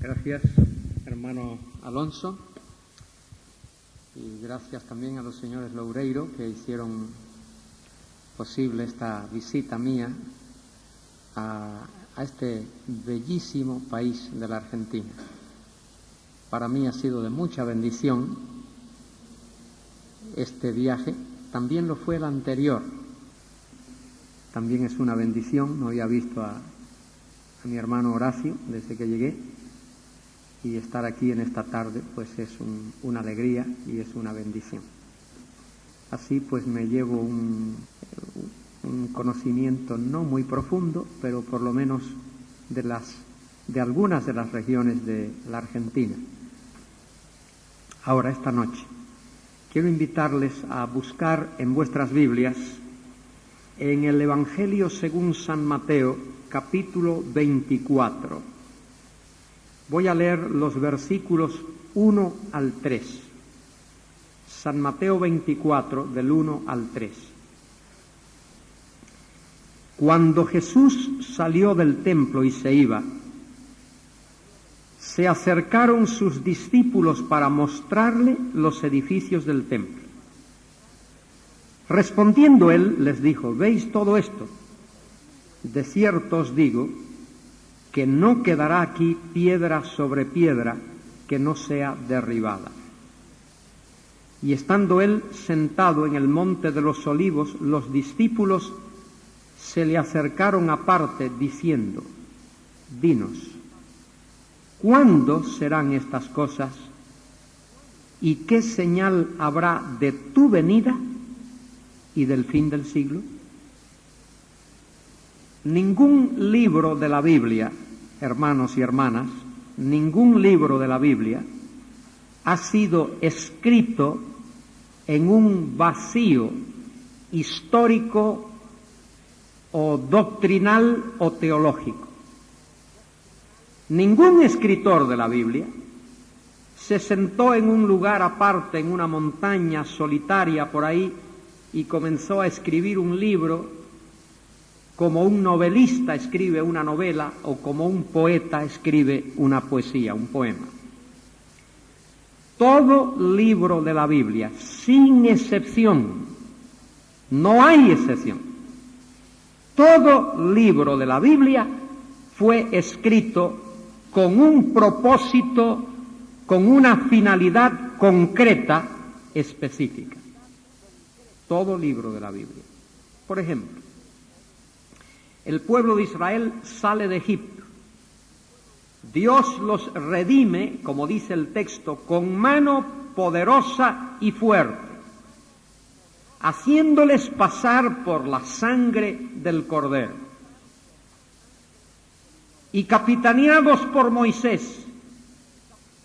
Gracias, hermano Alonso, y gracias también a los señores Loureiro que hicieron posible esta visita mía a este bellísimo país de la Argentina. Para mí ha sido de mucha bendición este viaje, también lo fue el anterior. También es una bendición, no había visto a mi hermano Horacio desde que llegué, y estar aquí en esta tarde pues es una alegría y es una bendición. Así pues me llevo un conocimiento no muy profundo, pero por lo menos de algunas de las regiones de la Argentina. Ahora, esta noche, quiero invitarles a buscar en vuestras Biblias, en el Evangelio según San Mateo, capítulo 24. Voy a leer los versículos 1 al 3. San Mateo 24, del 1 al 3. Cuando Jesús salió del templo y se iba, se acercaron sus discípulos para mostrarle los edificios del templo. Respondiendo él, les dijo: ¿veis todo esto? De cierto os digo que no quedará aquí piedra sobre piedra que no sea derribada. Y estando él sentado en el monte de los olivos, los discípulos se le acercaron aparte diciendo: dinos, ¿cuándo serán estas cosas? ¿Y qué señal habrá de tu venida y del fin del siglo? Ningún libro de la Biblia, hermanos y hermanas, ningún libro de la Biblia ha sido escrito en un vacío histórico o doctrinal o teológico. Ningún escritor de la Biblia se sentó en un lugar aparte, en una montaña solitaria por ahí, y comenzó a escribir un libro como un novelista escribe una novela o como un poeta escribe una poesía, un poema. Todo libro de la Biblia, sin excepción, no hay excepción, todo libro de la Biblia fue escrito con un propósito, con una finalidad concreta, específica. Todo libro de la Biblia. Por ejemplo, el pueblo de Israel sale de Egipto. Dios los redime, como dice el texto, con mano poderosa y fuerte, haciéndoles pasar por la sangre del Cordero. Y capitaneados por Moisés,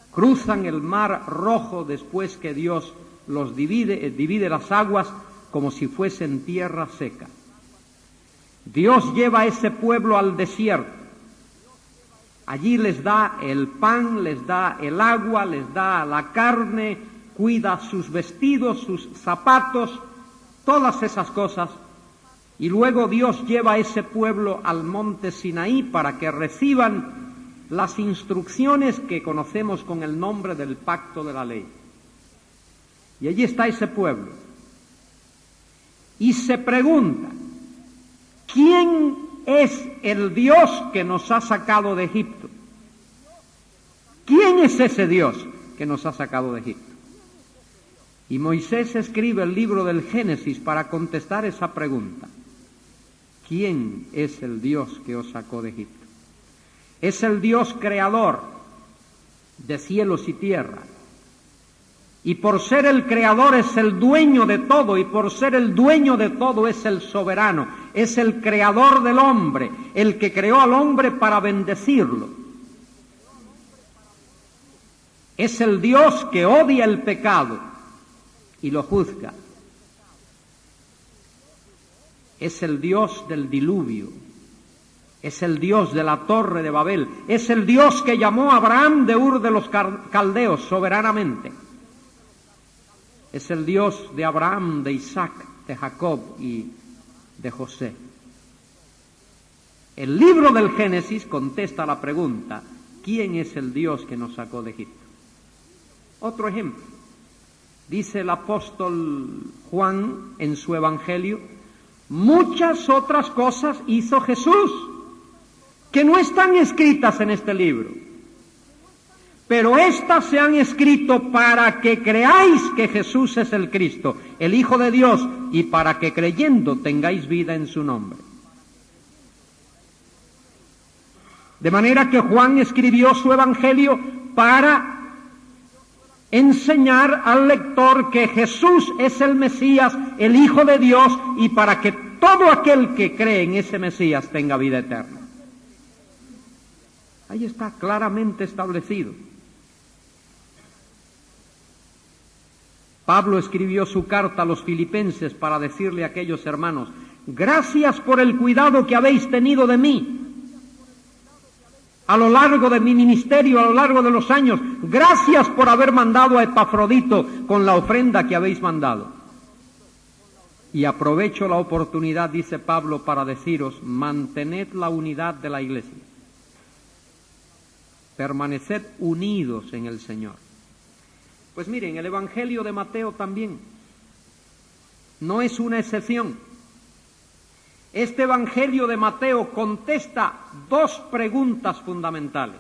cruzan el mar Rojo después que Dios los divide las aguas como si fuesen tierra seca. Dios lleva a ese pueblo al desierto. Allí les da el pan, les da el agua, les da la carne, cuida sus vestidos, sus zapatos, todas esas cosas. Y luego Dios lleva a ese pueblo al monte Sinaí para que reciban las instrucciones que conocemos con el nombre del pacto de la ley. Y allí está ese pueblo. Y se pregunta: ¿quién es el Dios que nos ha sacado de Egipto? ¿Quién es ese Dios que nos ha sacado de Egipto? Y Moisés escribe el libro del Génesis para contestar esa pregunta. ¿Quién es el Dios que os sacó de Egipto? Es el Dios creador de cielos y tierra. Y por ser el creador es el dueño de todo, y por ser el dueño de todo es el soberano, es el creador del hombre, el que creó al hombre para bendecirlo. Es el Dios que odia el pecado y lo juzga. Es el Dios del diluvio, es el Dios de la Torre de Babel, es el Dios que llamó a Abraham de Ur de los Caldeos soberanamente. Es el Dios de Abraham, de Isaac, de Jacob y de José. El libro del Génesis contesta la pregunta: ¿quién es el Dios que nos sacó de Egipto? Otro ejemplo, dice el apóstol Juan en su evangelio, muchas otras cosas hizo Jesús que no están escritas en este libro, pero estas se han escrito para que creáis que Jesús es el Cristo, el Hijo de Dios, y para que creyendo tengáis vida en su nombre. De manera que Juan escribió su evangelio para enseñar al lector que Jesús es el Mesías, el Hijo de Dios, y para que todo aquel que cree en ese Mesías tenga vida eterna. Ahí está claramente establecido. Pablo escribió su carta a los filipenses para decirle a aquellos hermanos, gracias por el cuidado que habéis tenido de mí a lo largo de mi ministerio, a lo largo de los años. Gracias por haber mandado a Epafrodito con la ofrenda que habéis mandado. Y aprovecho la oportunidad, dice Pablo, para deciros, mantened la unidad de la iglesia. Permaneced unidos en el Señor. Pues miren, el Evangelio de Mateo también no es una excepción. Este Evangelio de Mateo contesta dos preguntas fundamentales.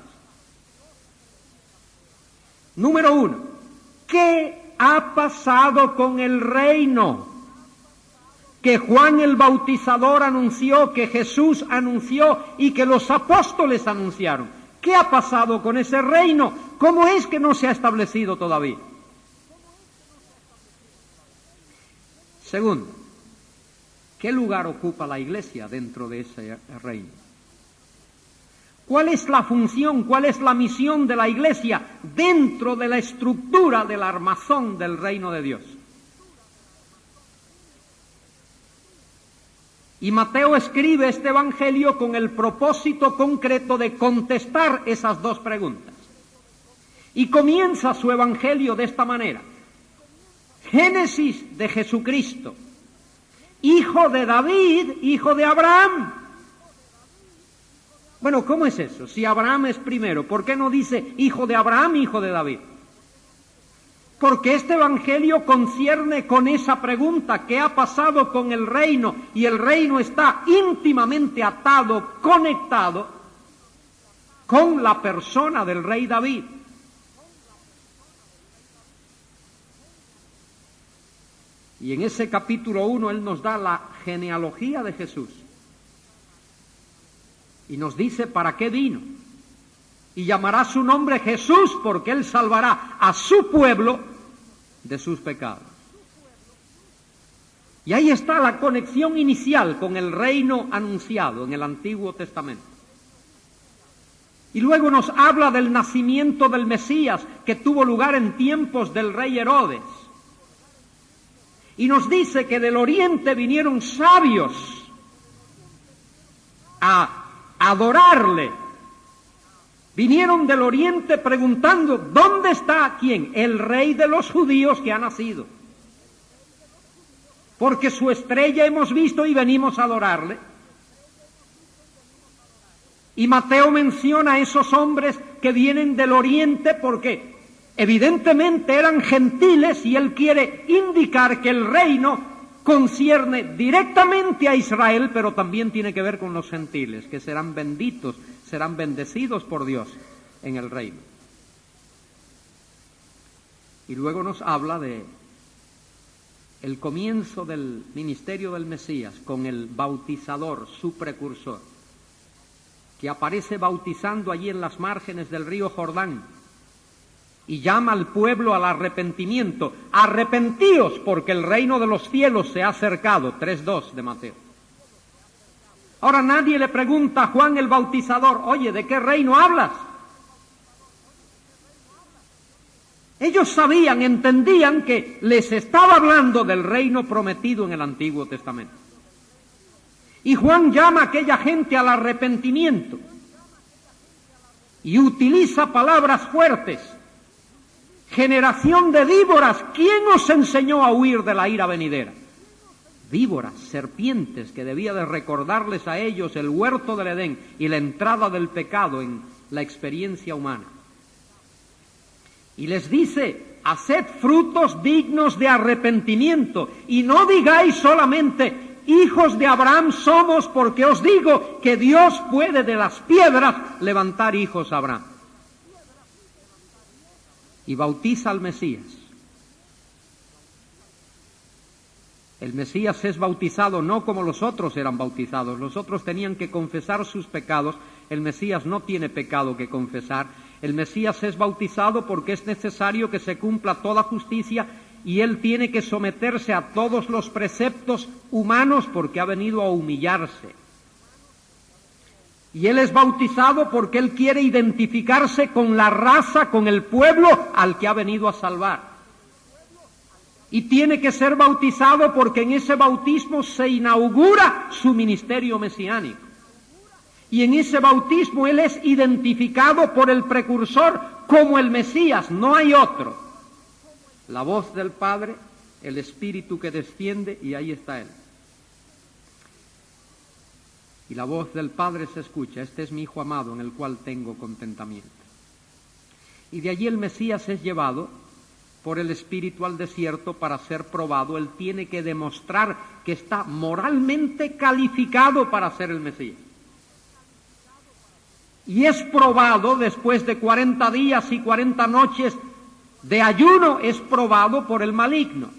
Número uno, ¿qué ha pasado con el reino que Juan el Bautizador anunció, que Jesús anunció y que los apóstoles anunciaron? ¿Qué ha pasado con ese reino? ¿Cómo es que no se ha establecido todavía? Segundo, ¿qué lugar ocupa la Iglesia dentro de ese reino? ¿Cuál es la función, cuál es la misión de la Iglesia dentro de la estructura del armazón del reino de Dios? Y Mateo escribe este Evangelio con el propósito concreto de contestar esas dos preguntas. Y comienza su Evangelio de esta manera. Génesis de Jesucristo, hijo de David, hijo de Abraham. Bueno, ¿cómo es eso? Si Abraham es primero, ¿por qué no dice hijo de Abraham, hijo de David? Porque este Evangelio concierne con esa pregunta, ¿qué ha pasado con el reino? Y el reino está íntimamente atado, conectado con la persona del rey David. Y en ese capítulo 1 él nos da la genealogía de Jesús. Y nos dice para qué vino. Y llamará su nombre Jesús, porque él salvará a su pueblo de sus pecados. Y ahí está la conexión inicial con el reino anunciado en el Antiguo Testamento. Y luego nos habla del nacimiento del Mesías que tuvo lugar en tiempos del rey Herodes. Y nos dice que del oriente vinieron sabios a adorarle. Vinieron del oriente preguntando, ¿dónde está quién? El rey de los judíos que ha nacido. Porque su estrella hemos visto y venimos a adorarle. Y Mateo menciona a esos hombres que vienen del oriente porque evidentemente eran gentiles y él quiere indicar que el reino concierne directamente a Israel, pero también tiene que ver con los gentiles, que serán benditos, serán bendecidos por Dios en el reino. Y luego nos habla de el comienzo del ministerio del Mesías con el bautizador, su precursor, que aparece bautizando allí en las márgenes del río Jordán y llama al pueblo al arrepentimiento. Arrepentíos porque el reino de los cielos se ha acercado. 3:2 de Mateo. Ahora nadie le pregunta a Juan el Bautizador, oye, ¿de qué reino hablas? Ellos sabían, entendían que les estaba hablando del reino prometido en el Antiguo Testamento. Y Juan llama a aquella gente al arrepentimiento y utiliza palabras fuertes. Generación de víboras, ¿quién os enseñó a huir de la ira venidera? Víboras, serpientes, que debía de recordarles a ellos el huerto del Edén y la entrada del pecado en la experiencia humana. Y les dice, haced frutos dignos de arrepentimiento, y no digáis solamente, hijos de Abraham somos, porque os digo que Dios puede de las piedras levantar hijos a Abraham. Y bautiza al Mesías. El Mesías es bautizado no como los otros eran bautizados. Los otros tenían que confesar sus pecados. El Mesías no tiene pecado que confesar. El Mesías es bautizado porque es necesario que se cumpla toda justicia y él tiene que someterse a todos los preceptos humanos porque ha venido a humillarse. Y él es bautizado porque él quiere identificarse con la raza, con el pueblo al que ha venido a salvar. Y tiene que ser bautizado porque en ese bautismo se inaugura su ministerio mesiánico. Y en ese bautismo él es identificado por el precursor como el Mesías, no hay otro. La voz del Padre, el Espíritu que desciende y ahí está él. Y la voz del Padre se escucha, este es mi Hijo amado en el cual tengo contentamiento. Y de allí el Mesías es llevado por el Espíritu al desierto para ser probado. Él tiene que demostrar que está moralmente calificado para ser el Mesías. Y es probado después de 40 días y 40 noches de ayuno, es probado por el maligno.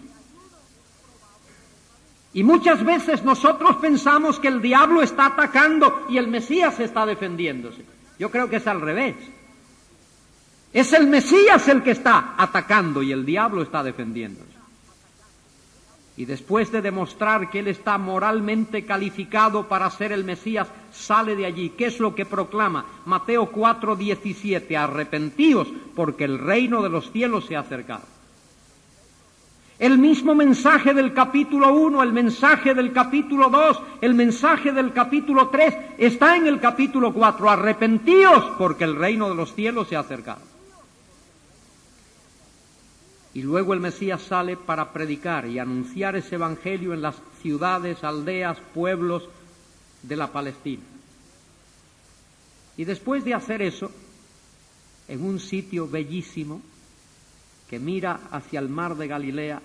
Y muchas veces nosotros pensamos que el diablo está atacando y el Mesías está defendiéndose. Yo creo que es al revés. Es el Mesías el que está atacando y el diablo está defendiéndose. Y después de demostrar que él está moralmente calificado para ser el Mesías, sale de allí. ¿Qué es lo que proclama? Mateo 4:17, arrepentíos porque el reino de los cielos se ha acercado. El mismo mensaje del capítulo 1, el mensaje del capítulo 2, el mensaje del capítulo 3, está en el capítulo 4. Arrepentíos porque el reino de los cielos se ha acercado. Y luego el Mesías sale para predicar y anunciar ese evangelio en las ciudades, aldeas, pueblos de la Palestina. Y después de hacer eso, en un sitio bellísimo que mira hacia el mar de Galilea,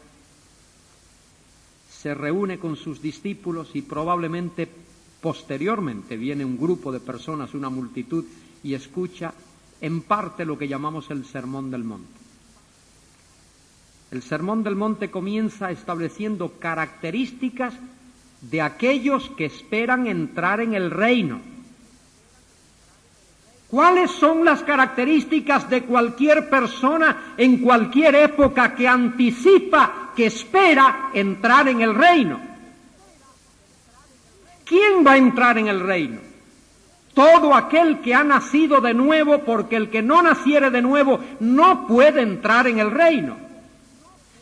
se reúne con sus discípulos y probablemente posteriormente viene un grupo de personas, una multitud, y escucha en parte lo que llamamos el Sermón del Monte. El Sermón del Monte comienza estableciendo características de aquellos que esperan entrar en el reino. ¿Cuáles son las características de cualquier persona en cualquier época que anticipa, que espera entrar en el reino? ¿Quién va a entrar en el reino? Todo aquel que ha nacido de nuevo, porque el que no naciere de nuevo no puede entrar en el reino.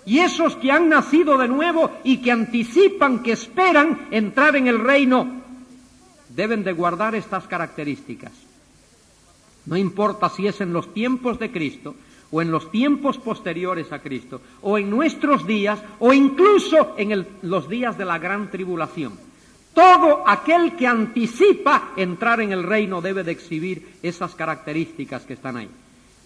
Y esos que han nacido de nuevo y que anticipan, que esperan entrar en el reino, deben de guardar estas características. No importa si es en los tiempos de Cristo, o en los tiempos posteriores a Cristo, o en nuestros días, o incluso en los días de la gran tribulación. Todo aquel que anticipa entrar en el reino debe de exhibir esas características que están ahí.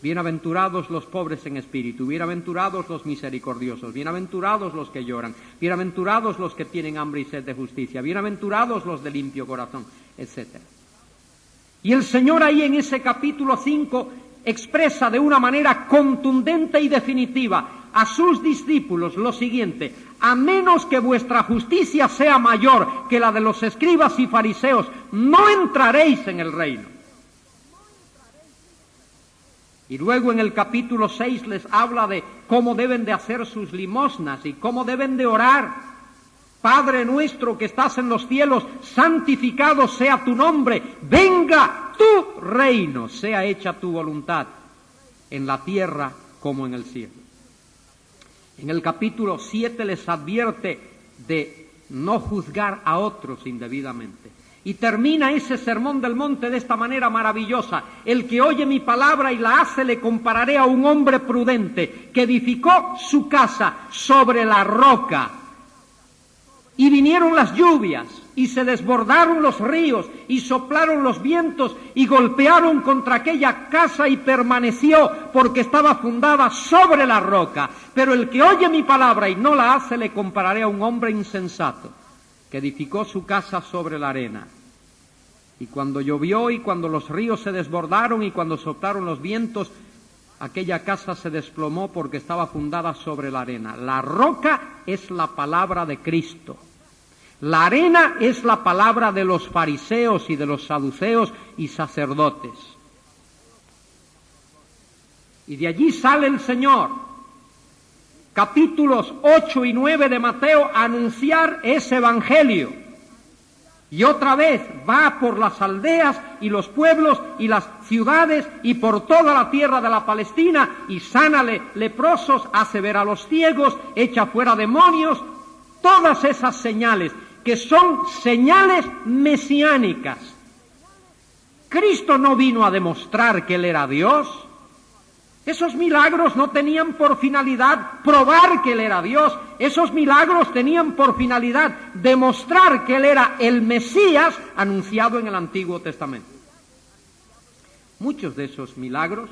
Bienaventurados los pobres en espíritu, bienaventurados los misericordiosos, bienaventurados los que lloran, bienaventurados los que tienen hambre y sed de justicia, bienaventurados los de limpio corazón, etc. Y el Señor ahí en ese capítulo 5 expresa de una manera contundente y definitiva a sus discípulos lo siguiente: a menos que vuestra justicia sea mayor que la de los escribas y fariseos, no entraréis en el reino. Y luego en el capítulo 6 les habla de cómo deben de hacer sus limosnas y cómo deben de orar. Padre nuestro que estás en los cielos, santificado sea tu nombre, venga tu reino, sea hecha tu voluntad en la tierra como en el cielo. En el capítulo 7 les advierte de no juzgar a otros indebidamente. Y termina ese Sermón del Monte de esta manera maravillosa: el que oye mi palabra y la hace le compararé a un hombre prudente que edificó su casa sobre la roca. Y vinieron las lluvias, y se desbordaron los ríos, y soplaron los vientos, y golpearon contra aquella casa, y permaneció, porque estaba fundada sobre la roca. Pero el que oye mi palabra y no la hace, le compararé a un hombre insensato, que edificó su casa sobre la arena. Y cuando llovió, y cuando los ríos se desbordaron, y cuando soplaron los vientos, aquella casa se desplomó, porque estaba fundada sobre la arena. La roca es la palabra de Cristo. La arena es la palabra de los fariseos y de los saduceos y sacerdotes. Y de allí sale el Señor, capítulos 8 y 9 de Mateo, a anunciar ese evangelio. Y otra vez va por las aldeas y los pueblos y las ciudades y por toda la tierra de la Palestina, y sana leprosos, hace ver a los ciegos, echa fuera demonios. Todas esas señales, que son señales mesiánicas. Cristo no vino a demostrar que Él era Dios. Esos milagros no tenían por finalidad probar que Él era Dios. Esos milagros tenían por finalidad demostrar que Él era el Mesías anunciado en el Antiguo Testamento. Muchos de esos milagros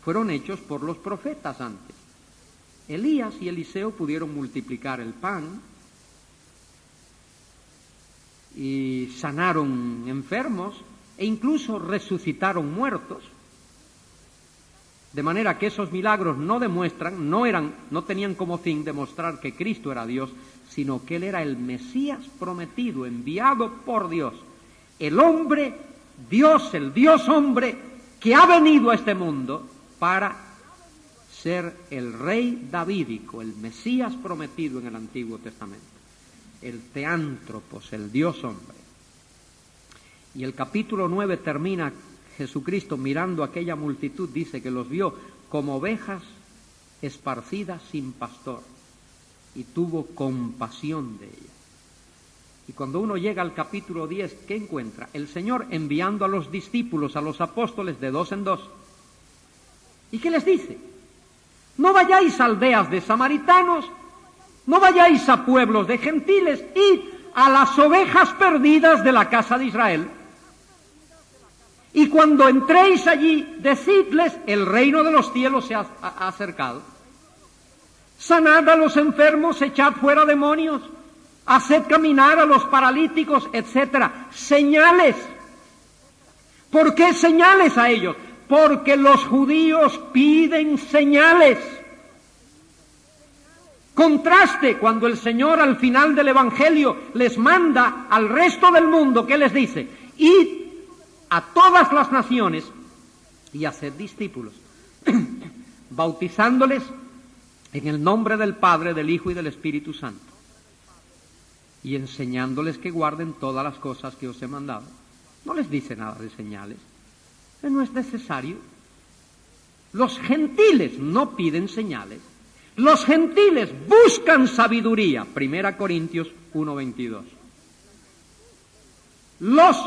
fueron hechos por los profetas antes. Elías y Eliseo pudieron multiplicar el pan y sanaron enfermos e incluso resucitaron muertos. De manera que esos milagros no demuestran, no tenían como fin demostrar que Cristo era Dios, sino que Él era el Mesías prometido, enviado por Dios. El hombre, Dios, el Dios hombre, que ha venido a este mundo para ser el rey davídico, el Mesías prometido en el Antiguo Testamento. El teántropos, el Dios hombre. Y el capítulo 9 termina Jesucristo mirando a aquella multitud, dice que los vio como ovejas esparcidas sin pastor y tuvo compasión de ellas. Y cuando uno llega al capítulo 10, ¿qué encuentra? El Señor enviando a los discípulos, a los apóstoles, de dos en dos. ¿Y qué les dice? No vayáis a aldeas de samaritanos, no vayáis a pueblos de gentiles, id a las ovejas perdidas de la casa de Israel. Y cuando entréis allí, decidles, el reino de los cielos se ha acercado. Sanad a los enfermos, echad fuera demonios, haced caminar a los paralíticos, etcétera. Señales. ¿Por qué señales a ellos? Porque los judíos piden señales. Contraste cuando el Señor al final del Evangelio les manda al resto del mundo, ¿qué les dice? Id a todas las naciones y haced discípulos, bautizándoles en el nombre del Padre, del Hijo y del Espíritu Santo, y enseñándoles que guarden todas las cosas que os he mandado. No les dice nada de señales, no es necesario. Los gentiles no piden señales, los gentiles buscan sabiduría. 1 Corintios 1:22. Los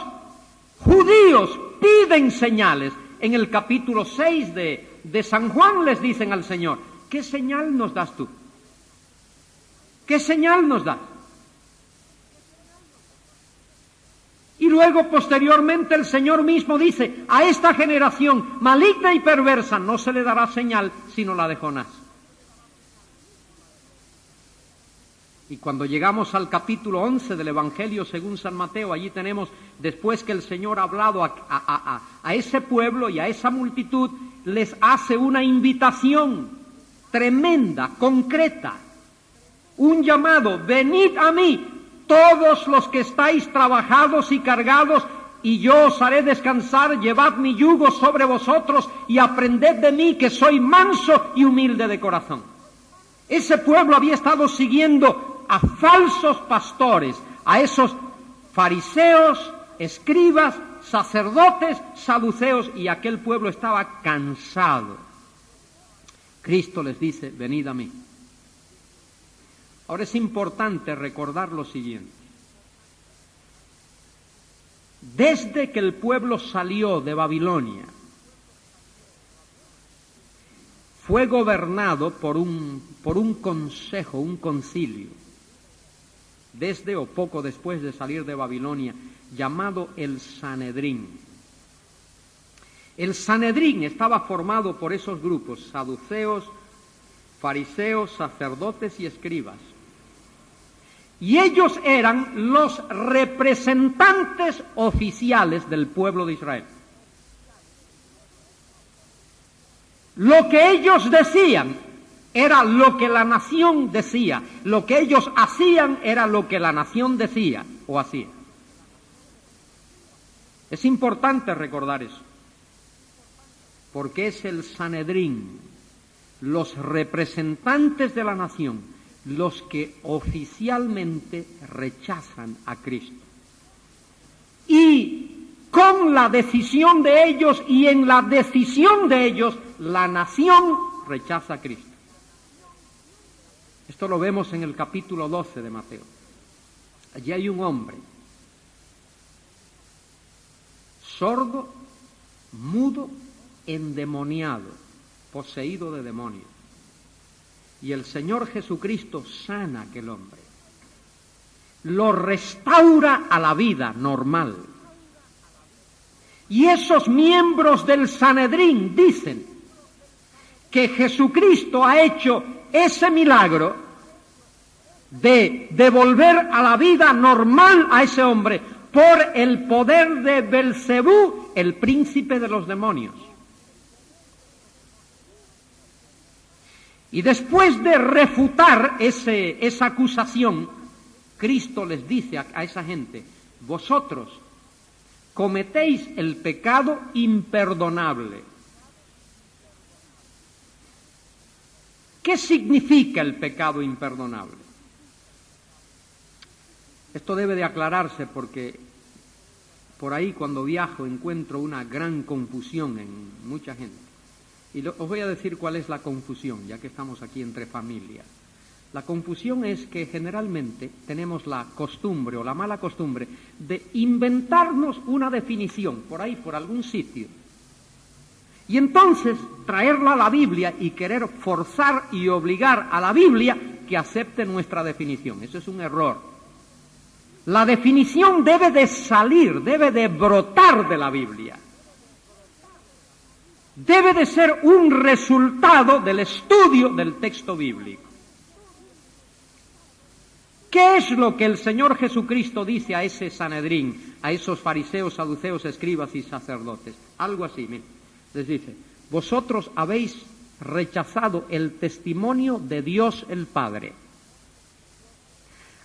judíos piden señales. En el capítulo 6 de San Juan les dicen al Señor, ¿qué señal nos das tú? ¿Qué señal nos das? Y luego posteriormente el Señor mismo dice, a esta generación maligna y perversa no se le dará señal sino la de Jonás. Y cuando llegamos al capítulo 11 del Evangelio según San Mateo, allí tenemos, después que el Señor ha hablado a ese pueblo y a esa multitud, les hace una invitación tremenda, concreta, un llamado: venid a mí, todos los que estáis trabajados y cargados, y yo os haré descansar. Llevad mi yugo sobre vosotros y aprended de mí, que soy manso y humilde de corazón. Ese pueblo había estado siguiendo a falsos pastores, a esos fariseos, escribas, sacerdotes, saduceos, y aquel pueblo estaba cansado. Cristo les dice: venid a mí. Ahora es importante recordar lo siguiente. Desde que el pueblo salió de Babilonia, fue gobernado por un consejo, un concilio, desde o poco después de salir de Babilonia, llamado el Sanedrín. El Sanedrín estaba formado por esos grupos: saduceos, fariseos, sacerdotes y escribas. Y ellos eran los representantes oficiales del pueblo de Israel. Lo que ellos decían era lo que la nación decía. Lo que ellos hacían era lo que la nación decía o hacía. Es importante recordar eso, porque es el Sanedrín, los representantes de la nación, los que oficialmente rechazan a Cristo. Y con la decisión de ellos y en la decisión de ellos, la nación rechaza a Cristo. Esto lo vemos en el capítulo 12 de Mateo. Allí hay un hombre sordo, mudo, endemoniado, poseído de demonios. Y el Señor Jesucristo sana a aquel hombre, lo restaura a la vida normal. Y esos miembros del Sanedrín dicen que Jesucristo ha hecho ese milagro de devolver a la vida normal a ese hombre por el poder de Belcebú, el príncipe de los demonios. Y después de refutar esa acusación, Cristo les dice a esa gente: vosotros cometéis el pecado imperdonable. ¿Qué significa el pecado imperdonable? Esto debe de aclararse porque por ahí cuando viajo encuentro una gran confusión en mucha gente. Y os voy a decir cuál es la confusión, ya que estamos aquí entre familia. La confusión es que generalmente tenemos la costumbre o la mala costumbre de inventarnos una definición por ahí, por algún sitio. Y entonces traerla a la Biblia y querer forzar y obligar a la Biblia que acepte nuestra definición. Eso es un error. La definición debe de salir, debe de brotar de la Biblia. Debe de ser un resultado del estudio del texto bíblico. ¿Qué es lo que el Señor Jesucristo dice a ese Sanedrín, a esos fariseos, saduceos, escribas y sacerdotes? Algo así, miren. Les dice: vosotros habéis rechazado el testimonio de Dios el Padre.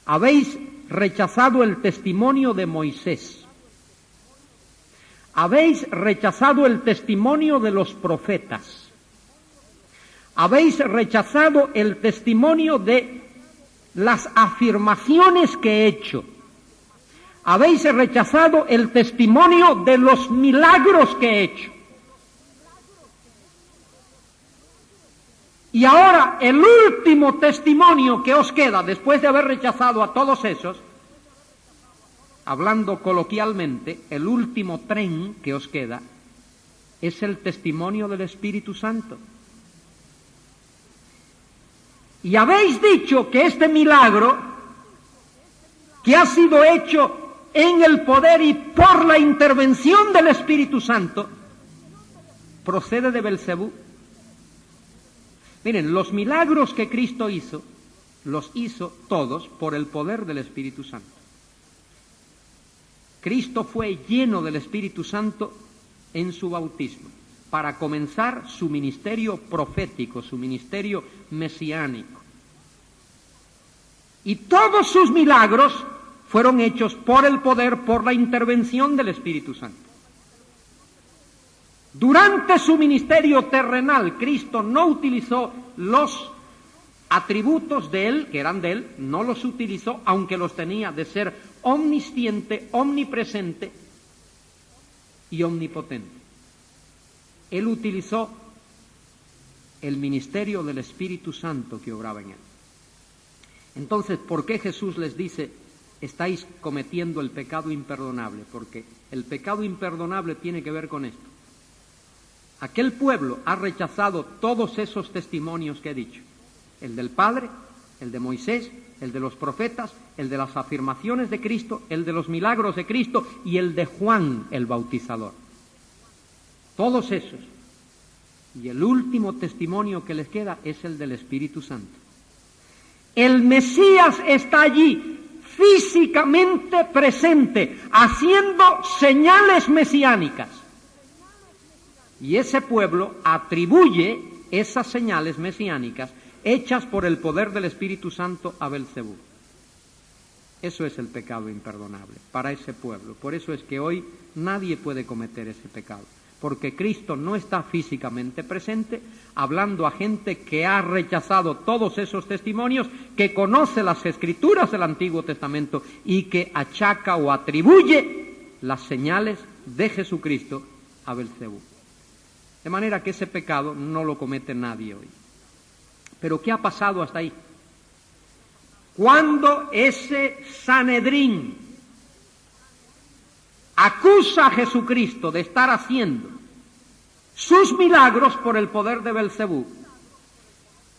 Habéis rechazado el testimonio de Moisés. Habéis rechazado el testimonio de los profetas. Habéis rechazado el testimonio de las afirmaciones que he hecho. Habéis rechazado el testimonio de los milagros que he hecho. Y ahora el último testimonio que os queda después de haber rechazado a todos esos, hablando coloquialmente, el último tren que os queda es el testimonio del Espíritu Santo. Y habéis dicho que este milagro, que ha sido hecho en el poder y por la intervención del Espíritu Santo, procede de Belcebú. Miren, los milagros que Cristo hizo, los hizo todos por el poder del Espíritu Santo. Cristo fue lleno del Espíritu Santo en su bautismo, para comenzar su ministerio profético, su ministerio mesiánico. Y todos sus milagros fueron hechos por el poder, por la intervención del Espíritu Santo. Durante su ministerio terrenal, Cristo no utilizó los atributos de Él, que eran de Él, no los utilizó, aunque los tenía, de ser omnisciente, omnipresente y omnipotente. Él utilizó el ministerio del Espíritu Santo que obraba en Él. Entonces, ¿por qué Jesús les dice: estáis cometiendo el pecado imperdonable? Porque el pecado imperdonable tiene que ver con esto. Aquel pueblo ha rechazado todos esos testimonios que he dicho: el del Padre, el de Moisés el de los profetas, el de las afirmaciones de Cristo, el de los milagros de Cristo y el de Juan el Bautizador. Todos esos. Y el último testimonio que les queda es el del Espíritu Santo. El Mesías está allí, físicamente presente, haciendo señales mesiánicas. Y ese pueblo atribuye esas señales mesiánicas hechas por el poder del Espíritu Santo a Belcebú. Eso es el pecado imperdonable para ese pueblo. Por eso es que hoy nadie puede cometer ese pecado, porque Cristo no está físicamente presente, hablando a gente que ha rechazado todos esos testimonios, que conoce las Escrituras del Antiguo Testamento y que achaca o atribuye las señales de Jesucristo a Belcebú. De manera que ese pecado no lo comete nadie hoy. Pero ¿qué ha pasado hasta ahí? Cuando ese Sanedrín acusa a Jesucristo de estar haciendo sus milagros por el poder de Belcebú,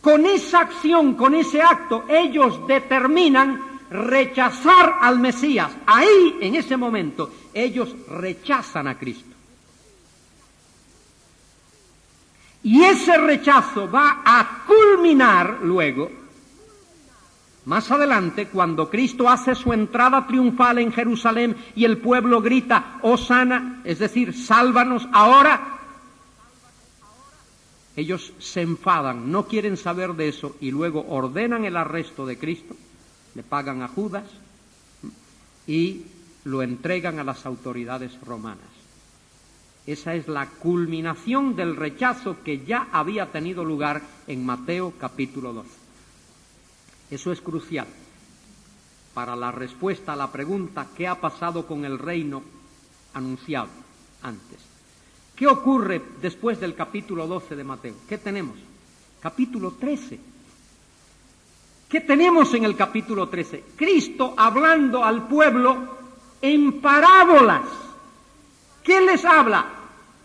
con esa acción, con ese acto, ellos determinan rechazar al Mesías. Ahí, en ese momento, ellos rechazan a Cristo. Y ese rechazo va a culminar luego, más adelante, cuando Cristo hace su entrada triunfal en Jerusalén y el pueblo grita, Hosana, es decir, sálvanos ahora. Ellos se enfadan, no quieren saber de eso y luego ordenan el arresto de Cristo, le pagan a Judas y lo entregan a las autoridades romanas. Esa es la culminación del rechazo que ya había tenido lugar en Mateo capítulo 12. Eso es crucial para la respuesta a la pregunta ¿qué ha pasado con el reino anunciado antes? ¿Qué ocurre después del capítulo 12 de Mateo? ¿Qué tenemos? Capítulo 13. ¿Qué tenemos en el capítulo 13? Cristo hablando al pueblo en parábolas. ¿Qué les habla?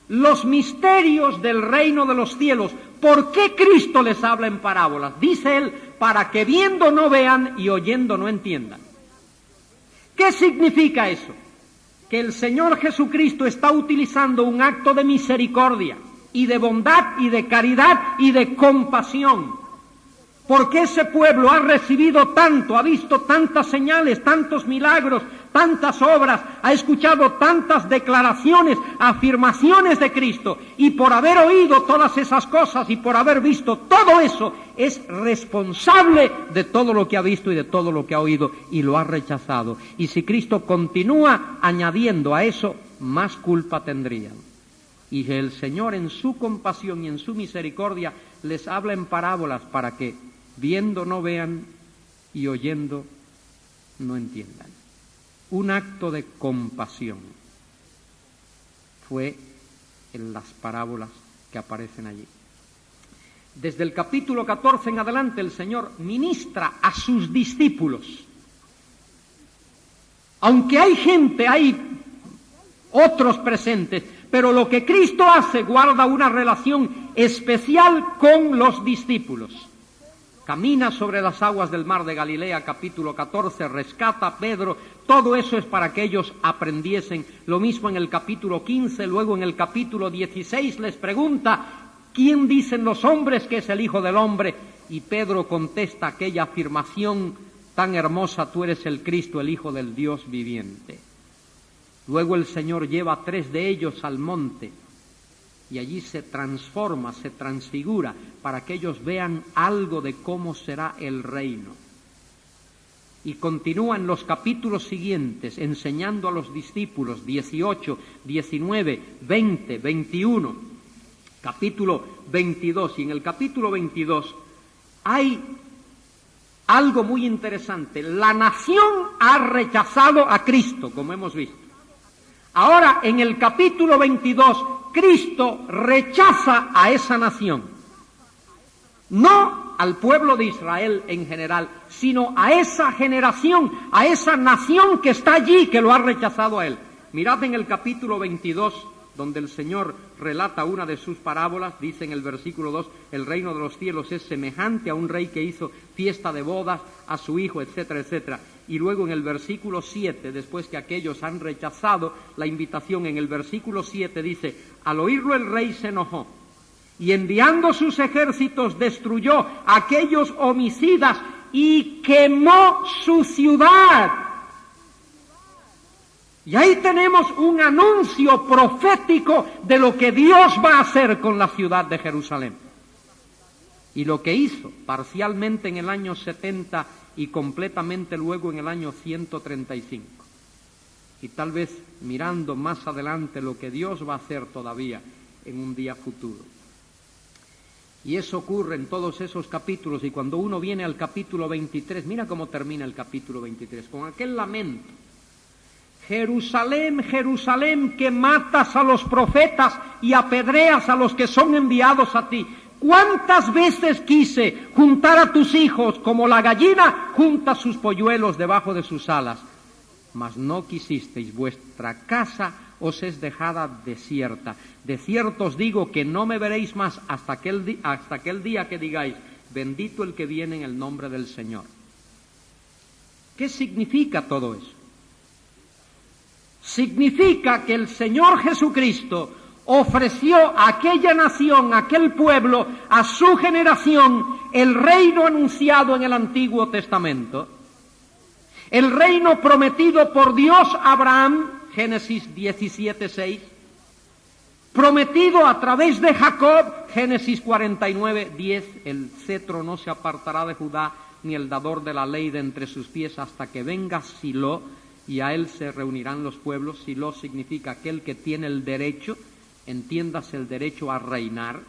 Los misterios del reino de los cielos. ¿Por qué Cristo les habla en parábolas? Dice él, para que viendo no vean y oyendo no entiendan. ¿Qué significa eso? Que el Señor Jesucristo está utilizando un acto de misericordia y de bondad y de caridad y de compasión. Porque ese pueblo ha recibido tanto, ha visto tantas señales, tantos milagros, tantas obras, ha escuchado tantas declaraciones, afirmaciones de Cristo, y por haber oído todas esas cosas y por haber visto todo eso, es responsable de todo lo que ha visto y de todo lo que ha oído, y lo ha rechazado. Y si Cristo continúa añadiendo a eso, más culpa tendrían. Y el Señor en su compasión y en su misericordia les habla en parábolas para que viendo no vean y oyendo no entiendan. Un acto de compasión fue en las parábolas que aparecen allí. Desde el capítulo 14 en adelante el Señor ministra a sus discípulos. Aunque hay gente, hay otros presentes, pero lo que Cristo hace guarda una relación especial con los discípulos. Camina sobre las aguas del mar de Galilea, capítulo 14, rescata a Pedro, todo eso es para que ellos aprendiesen. Lo mismo en el capítulo 15, luego en el capítulo 16 les pregunta, ¿quién dicen los hombres que es el Hijo del Hombre? Y Pedro contesta aquella afirmación tan hermosa, tú eres el Cristo, el Hijo del Dios viviente. Luego el Señor lleva a 3 de ellos al monte, y allí se transforma, se transfigura, para que ellos vean algo de cómo será el reino. Y continúa en los capítulos siguientes, enseñando a los discípulos, 18, 19, 20, 21, capítulo 22. Y en el capítulo 22 hay algo muy interesante. La nación ha rechazado a Cristo, como hemos visto. Ahora, en el capítulo 22, Cristo rechaza a esa nación, no al pueblo de Israel en general, sino a esa generación, a esa nación que está allí, que lo ha rechazado a él. Mirad en el capítulo 22, donde el Señor relata una de sus parábolas, dice en el versículo 2, el reino de los cielos es semejante a un rey que hizo fiesta de bodas a su hijo, etcétera, etcétera. Y luego en el versículo 7, después que aquellos han rechazado la invitación, en el versículo 7 dice, al oírlo el rey se enojó y enviando sus ejércitos destruyó a aquellos homicidas y quemó su ciudad. Y ahí tenemos un anuncio profético de lo que Dios va a hacer con la ciudad de Jerusalén. Y lo que hizo parcialmente en el año 70 y completamente luego en el año 135. Y tal vez mirando más adelante lo que Dios va a hacer todavía en un día futuro. Y eso ocurre en todos esos capítulos, y cuando uno viene al capítulo 23, mira cómo termina el capítulo 23, con aquel lamento. Jerusalén, Jerusalén, que matas a los profetas y apedreas a los que son enviados a ti. ¿Cuántas veces quise juntar a tus hijos como la gallina junta sus polluelos debajo de sus alas? Mas no quisisteis, vuestra casa os es dejada desierta. De cierto os digo que no me veréis más hasta aquel día que digáis, bendito el que viene en el nombre del Señor. ¿Qué significa todo eso? Significa que el Señor Jesucristo ofreció a aquella nación, a aquel pueblo, a su generación, el reino anunciado en el Antiguo Testamento, el reino prometido por Dios a Abraham, Génesis 17:6, prometido a través de Jacob, Génesis 49:10, el cetro no se apartará de Judá, ni el dador de la ley de entre sus pies, hasta que venga Silo, y a él se reunirán los pueblos. Silo significa aquel que tiene el derecho, entiéndase el derecho a reinar.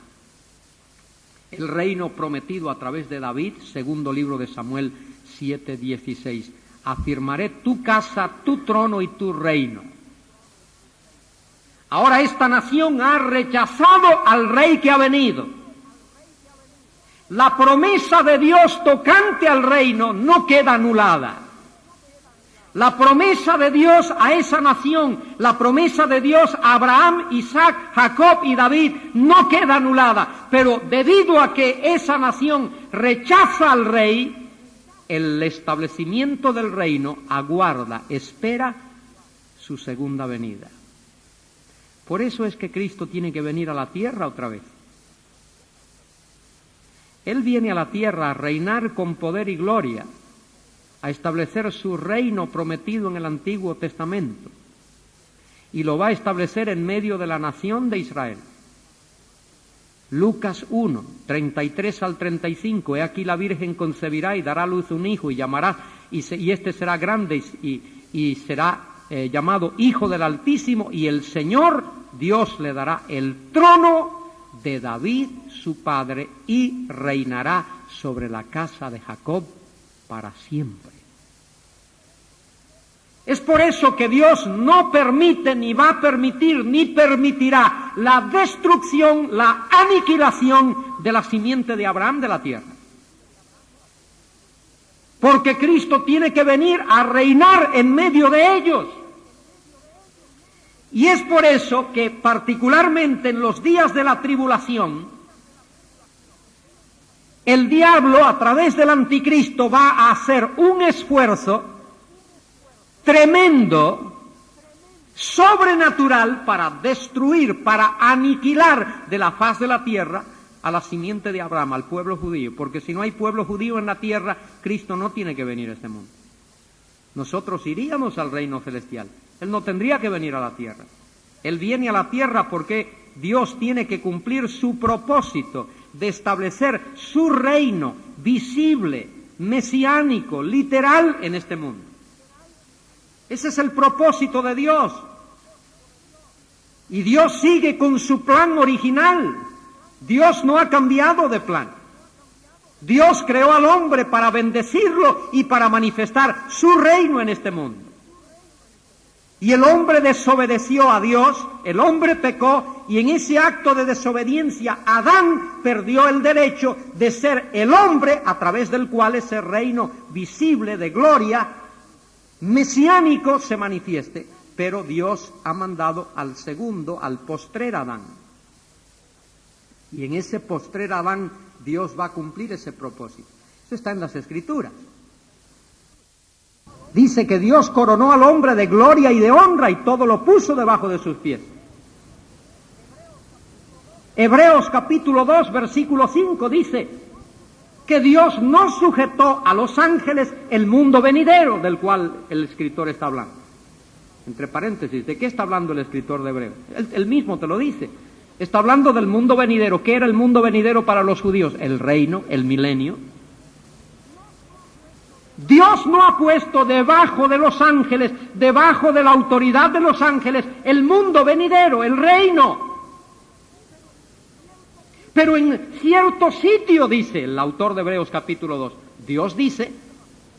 El reino prometido a través de David, segundo libro de Samuel 7:16. Afirmaré tu casa, tu trono y tu reino. Ahora esta nación ha rechazado al rey que ha venido. La promesa de Dios tocante al reino no queda anulada. La promesa de Dios a esa nación, la promesa de Dios a Abraham, Isaac, Jacob y David no queda anulada. Pero debido a que esa nación rechaza al rey, el establecimiento del reino aguarda, espera su segunda venida. Por eso es que Cristo tiene que venir a la tierra otra vez. Él viene a la tierra a reinar con poder y gloria, a establecer su reino prometido en el Antiguo Testamento, y lo va a establecer en medio de la nación de Israel. Lucas 1, 33 al 35, he aquí la Virgen concebirá y dará a luz un hijo y llamará, y este será grande y será llamado Hijo del Altísimo, y el Señor Dios le dará el trono de David su padre y reinará sobre la casa de Jacob para siempre. Es por eso que Dios no permite, ni va a permitir, ni permitirá la destrucción, la aniquilación de la simiente de Abraham de la tierra. Porque Cristo tiene que venir a reinar en medio de ellos. Y es por eso que particularmente en los días de la tribulación, el diablo a través del anticristo va a hacer un esfuerzo tremendo, sobrenatural, para destruir, para aniquilar de la faz de la tierra a la simiente de Abraham, al pueblo judío. Porque si no hay pueblo judío en la tierra, Cristo no tiene que venir a este mundo. Nosotros iríamos al reino celestial. Él no tendría que venir a la tierra. Él viene a la tierra porque Dios tiene que cumplir su propósito de establecer su reino visible, mesiánico, literal en este mundo. Ese es el propósito de Dios. Y Dios sigue con su plan original. Dios no ha cambiado de plan. Dios creó al hombre para bendecirlo y para manifestar su reino en este mundo. Y el hombre desobedeció a Dios, el hombre pecó, y en ese acto de desobediencia Adán perdió el derecho de ser el hombre a través del cual ese reino visible de gloria mesiánico se manifieste. pero Dios ha mandado al segundo, al postrer Adán. Y en ese postrer Adán Dios va a cumplir ese propósito. Eso está en las Escrituras. Dice que Dios coronó al hombre de gloria y de honra y todo lo puso debajo de sus pies. Hebreos capítulo 2, versículo 5 dice que Dios no sujetó a los ángeles el mundo venidero del cual el escritor está hablando. Entre paréntesis, ¿de qué está hablando el escritor de Hebreos? Él mismo te lo dice. Está hablando del mundo venidero. ¿Qué era el mundo venidero para los judíos? El reino, el milenio. Dios no ha puesto debajo de los ángeles, debajo de la autoridad de los ángeles, el mundo venidero, el reino. Pero en cierto sitio, dice el autor de Hebreos capítulo 2, Dios dice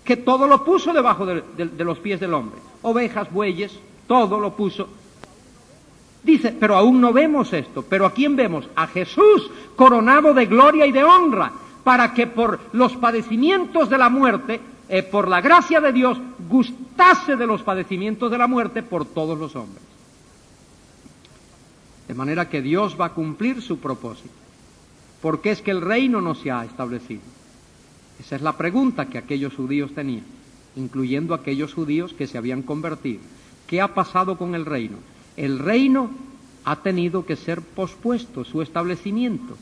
que todo lo puso debajo de los pies del hombre. Ovejas, bueyes, todo lo puso. Dice, pero aún no vemos esto. ¿Pero a quién vemos? A Jesús, coronado de gloria y de honra, para que por los padecimientos de la muerte, por la gracia de Dios, gustase de los padecimientos de la muerte por todos los hombres. De manera que Dios va a cumplir su propósito. ¿Por qué es que el reino no se ha establecido? Esa es la pregunta que aquellos judíos tenían, incluyendo aquellos judíos que se habían convertido. ¿Qué ha pasado con el reino? El reino ha tenido que ser pospuesto, su establecimiento.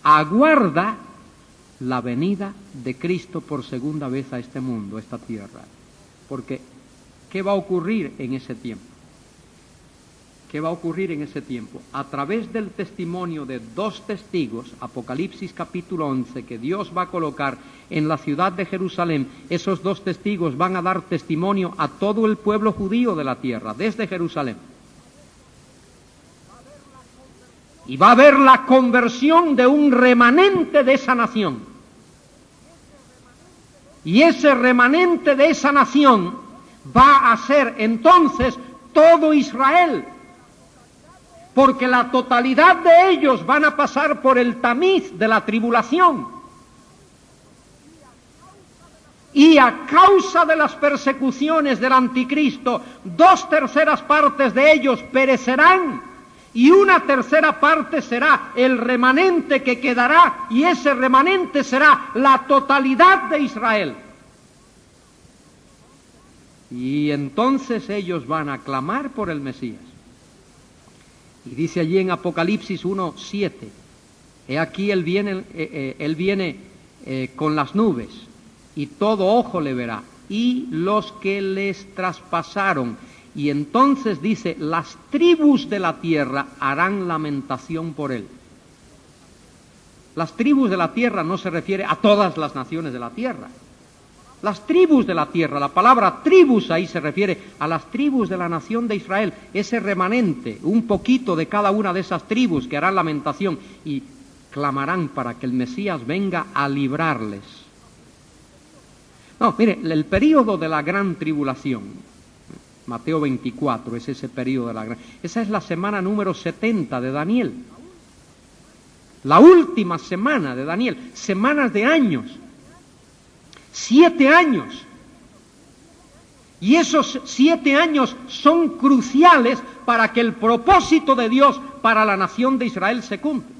Aguarda la venida de Cristo por segunda vez a este mundo, a esta tierra. Porque, ¿qué va a ocurrir en ese tiempo? ¿Qué va a ocurrir en ese tiempo? A través del testimonio de dos testigos, Apocalipsis capítulo 11, que Dios va a colocar en la ciudad de Jerusalén, esos dos testigos van a dar testimonio a todo el pueblo judío de la tierra, desde Jerusalén. Y va a haber la conversión de un remanente de esa nación. Y ese remanente de esa nación va a ser entonces todo Israel. Porque la totalidad de ellos van a pasar por el tamiz de la tribulación. Y a causa de las persecuciones del anticristo, 2/3 partes de ellos perecerán, y 1/3 parte será el remanente que quedará, y ese remanente será la totalidad de Israel. Y entonces ellos van a clamar por el Mesías. Y dice allí en Apocalipsis 1:7, he aquí él viene con las nubes, y todo ojo le verá, y los que les traspasaron. Y entonces dice, las tribus de la tierra harán lamentación por él. Las tribus de la tierra no se refiere a todas las naciones de la tierra. Las tribus de la tierra, la palabra tribus ahí se refiere a las tribus de la nación de Israel, ese remanente, un poquito de cada una de esas tribus que harán lamentación y clamarán para que el Mesías venga a librarles. No, mire, el período de la gran tribulación, Mateo 24, es ese período de la gran... Esa es la semana número 70 de Daniel. La última semana de Daniel, semanas de años. 7 años. Y esos 7 años son cruciales para que el propósito de Dios para la nación de Israel se cumpla.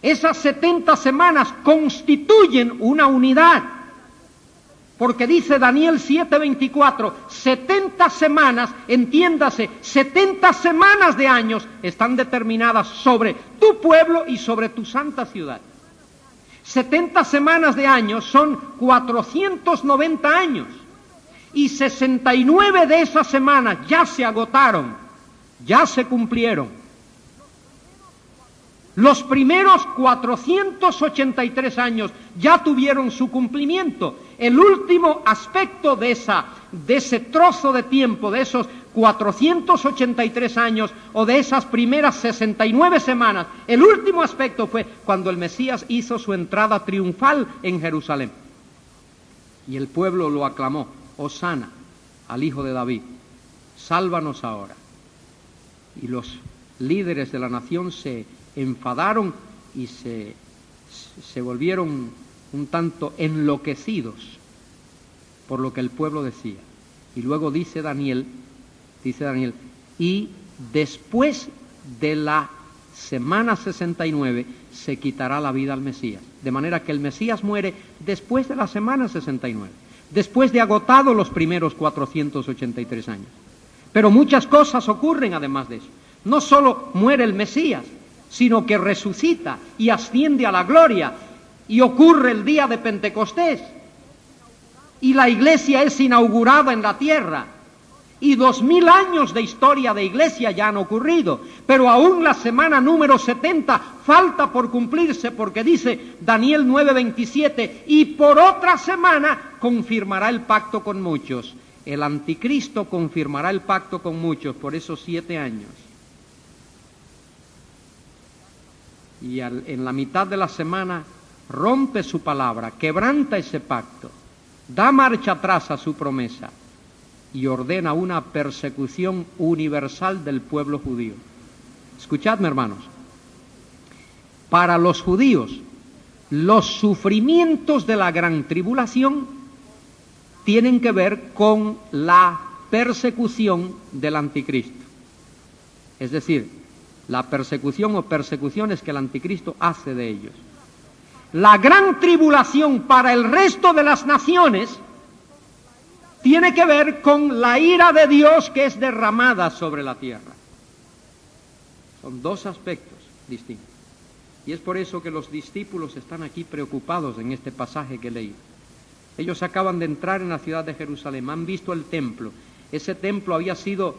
Esas 70 semanas constituyen una unidad. Porque dice Daniel 7:24, 70 semanas, entiéndase, 70 semanas de años están determinadas sobre tu pueblo y sobre tu santa ciudad. 70 semanas de años son 490 años, y 69 de esas semanas ya se agotaron, ya se cumplieron. Los primeros 483 años ya tuvieron su cumplimiento. El último aspecto de ese trozo de tiempo, de esos 483 años o de esas primeras 69 semanas, el último aspecto fue cuando el Mesías hizo su entrada triunfal en Jerusalén. Y el pueblo lo aclamó, Hosana al Hijo de David, sálvanos ahora. Y los líderes de la nación se enfadaron y se volvieron un tanto enloquecidos por lo que el pueblo decía. Y luego dice Daniel dice Daniel, y después de la semana 69 se quitará la vida al Mesías. De manera que el Mesías muere después de la semana 69, después de agotado los primeros 483 años. Pero muchas cosas ocurren además de eso. No solo muere el Mesías, sino que resucita y asciende a la gloria, y ocurre el día de Pentecostés, y la iglesia es inaugurada en la tierra, y 2000 años de historia de iglesia ya han ocurrido, pero aún la semana número 70 falta por cumplirse, porque dice Daniel 9:27, y por otra semana confirmará el pacto con muchos. El anticristo confirmará el pacto con muchos por esos 7 años. Y en la mitad de la semana rompe su palabra, quebranta ese pacto, da marcha atrás a su promesa y ordena una persecución universal del pueblo judío. Escuchadme, hermanos, para los judíos los sufrimientos de la gran tribulación tienen que ver con la persecución del anticristo. Es decir, la persecución o persecuciones que el anticristo hace de ellos. La gran tribulación para el resto de las naciones tiene que ver con la ira de Dios que es derramada sobre la tierra. Son dos aspectos distintos. Y es por eso que los discípulos están aquí preocupados en este pasaje que he leído. Ellos acaban de entrar en la ciudad de Jerusalén, han visto el templo. Ese templo había sido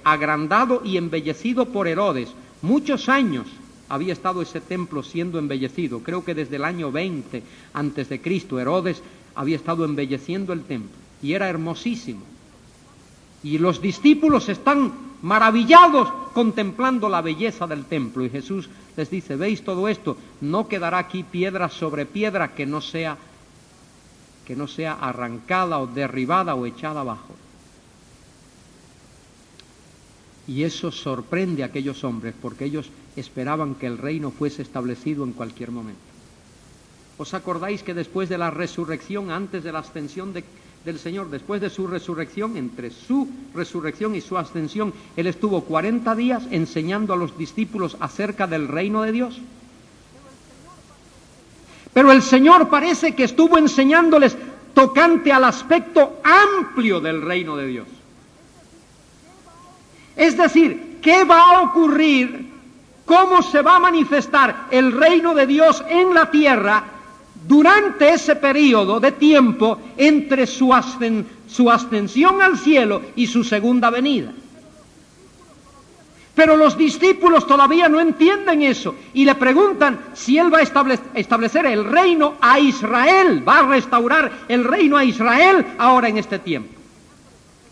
agrandado y embellecido por Herodes. Muchos años había estado ese templo siendo embellecido. Creo que desde el año 20 antes de Cristo Herodes había estado embelleciendo el templo y era hermosísimo. Y los discípulos están maravillados contemplando la belleza del templo, y Jesús les dice: ¿veis todo esto? No quedará aquí piedra sobre piedra que no sea arrancada o derribada o echada abajo. Y eso sorprende a aquellos hombres, porque ellos esperaban que el reino fuese establecido en cualquier momento. ¿Os acordáis que después de la resurrección, antes de la ascensión del Señor, después de su resurrección, entre su resurrección y su ascensión, Él estuvo 40 días enseñando a los discípulos acerca del reino de Dios? Pero el Señor parece que estuvo enseñándoles tocante al aspecto amplio del reino de Dios. Es decir, ¿qué va a ocurrir? ¿Cómo se va a manifestar el reino de Dios en la tierra durante ese periodo de tiempo entre su ascensión al cielo y su segunda venida? Pero los discípulos todavía no entienden eso y le preguntan si Él va a establecer el reino a Israel, va a restaurar el reino a Israel ahora en este tiempo.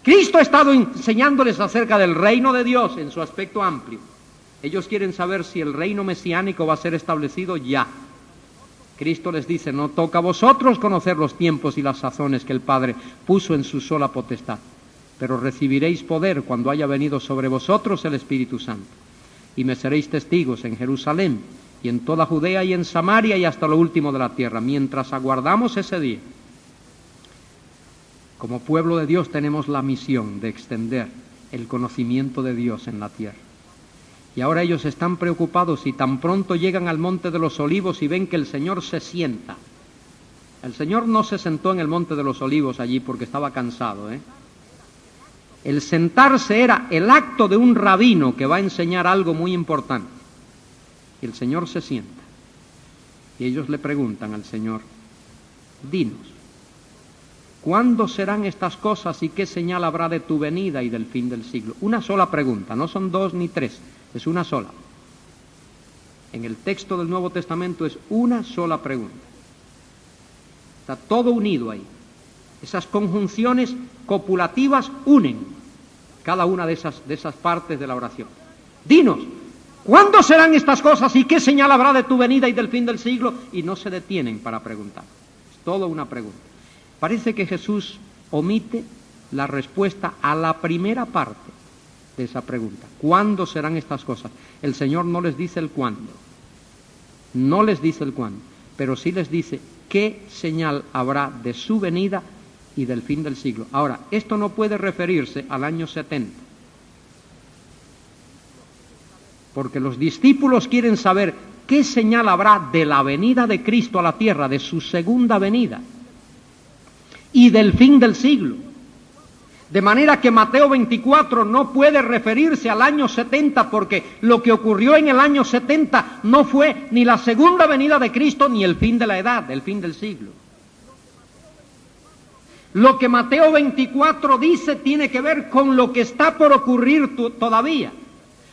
Cristo ha estado enseñándoles acerca del reino de Dios en su aspecto amplio. Ellos quieren saber si el reino mesiánico va a ser establecido ya. Cristo les dice: no toca a vosotros conocer los tiempos y las sazones que el Padre puso en su sola potestad, pero recibiréis poder cuando haya venido sobre vosotros el Espíritu Santo, y me seréis testigos en Jerusalén, y en toda Judea y en Samaria y hasta lo último de la tierra. Mientras aguardamos ese día, como pueblo de Dios tenemos la misión de extender el conocimiento de Dios en la tierra. Y ahora ellos están preocupados y tan pronto llegan al Monte de los Olivos y ven que el Señor se sienta. El Señor no se sentó en el Monte de los Olivos allí porque estaba cansado, El sentarse era el acto de un rabino que va a enseñar algo muy importante. Y el Señor se sienta. Y ellos le preguntan al Señor: dinos, ¿cuándo serán estas cosas y qué señal habrá de tu venida y del fin del siglo? Una sola pregunta, no son dos ni tres, es una sola. En el texto del Nuevo Testamento es una sola pregunta. Está todo unido ahí. Esas conjunciones copulativas unen cada una de esas partes de la oración. Dinos, ¿cuándo serán estas cosas y qué señal habrá de tu venida y del fin del siglo? Y no se detienen para preguntar. Es todo una pregunta. Parece que Jesús omite la respuesta a la primera parte de esa pregunta. ¿Cuándo serán estas cosas? El Señor no les dice el cuándo. No les dice el cuándo, pero sí les dice qué señal habrá de su venida y del fin del siglo. Ahora, esto no puede referirse al año 70, porque los discípulos quieren saber qué señal habrá de la venida de Cristo a la tierra, de su segunda venida, y del fin del siglo. De manera que Mateo 24 no puede referirse al año 70, porque lo que ocurrió en el año 70 no fue ni la segunda venida de Cristo ni el fin de la edad, el fin del siglo. Lo que Mateo 24 dice tiene que ver con lo que está por ocurrir todavía,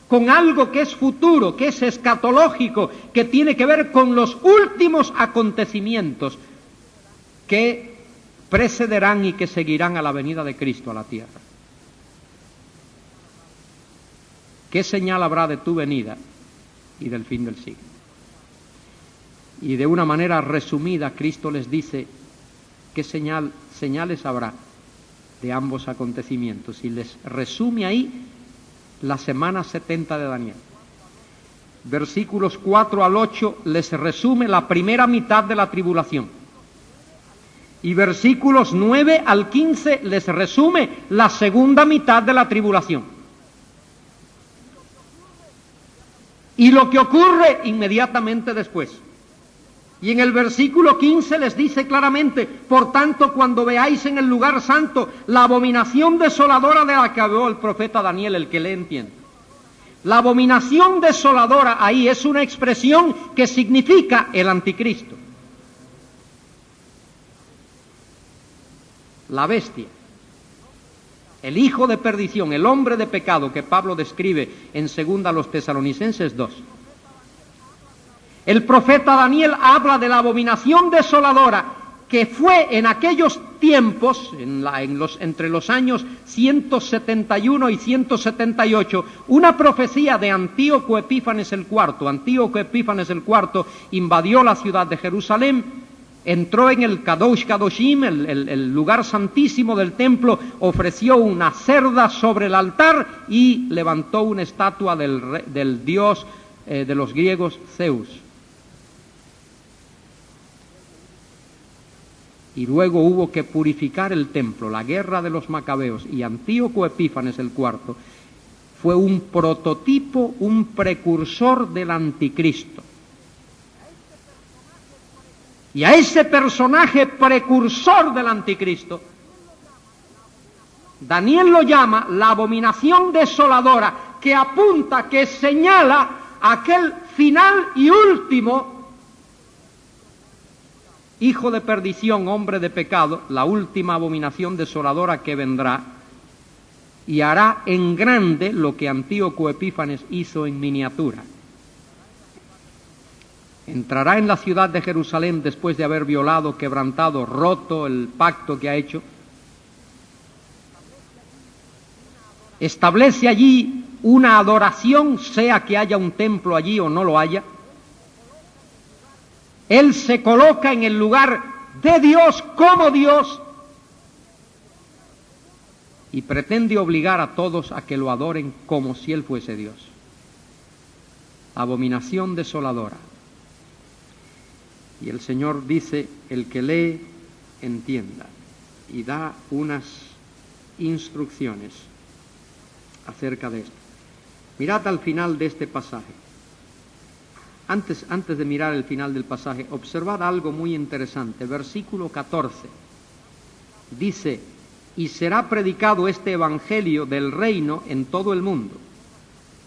con algo que es futuro, que es escatológico, que tiene que ver con los últimos acontecimientos que precederán y que seguirán a la venida de Cristo a la tierra. ¿Qué señal habrá de tu venida y del fin del siglo? Y de una manera resumida, Cristo les dice qué señales habrá de ambos acontecimientos, y les resume ahí la semana 70 de Daniel. Versículos 4 al 8 les resume la primera mitad de la tribulación, y versículos 9 al 15 les resume la segunda mitad de la tribulación. Y lo que ocurre inmediatamente después. Y en el versículo 15 les dice claramente: por tanto, cuando veáis en el lugar santo la abominación desoladora de la que habló el profeta Daniel, el que le entiende. La abominación desoladora ahí es una expresión que significa el anticristo, la bestia, el hijo de perdición, el hombre de pecado que Pablo describe en 2 Tesalonicenses 2. El profeta Daniel habla de la abominación desoladora que fue en aquellos tiempos, entre los años 171 y 178, una profecía de Antíoco Epífanes el IV. Antíoco Epífanes el IV invadió la ciudad de Jerusalén, entró en el Kadosh Kadoshim, el lugar santísimo del templo, ofreció una cerda sobre el altar y levantó una estatua del dios de los griegos, Zeus. Y luego hubo que purificar el templo. La guerra de los macabeos, y Antíoco Epífanes el IV fue un prototipo, un precursor del anticristo. Y a ese personaje precursor del anticristo, Daniel lo llama la abominación desoladora, que apunta, que señala aquel final y último hijo de perdición, hombre de pecado, la última abominación desoladora que vendrá y hará en grande lo que Antíoco Epífanes hizo en miniatura. Entrará en la ciudad de Jerusalén después de haber violado, quebrantado, roto el pacto que ha hecho. Establece allí una adoración, sea que haya un templo allí o no lo haya. Él se coloca en el lugar de Dios como Dios y pretende obligar a todos a que lo adoren como si Él fuese Dios. Abominación desoladora. Y el Señor dice: el que lee, entienda, y da unas instrucciones acerca de esto. Mirad al final de este pasaje. Antes de mirar el final del pasaje, observad algo muy interesante. Versículo 14 dice: y será predicado este evangelio del reino en todo el mundo,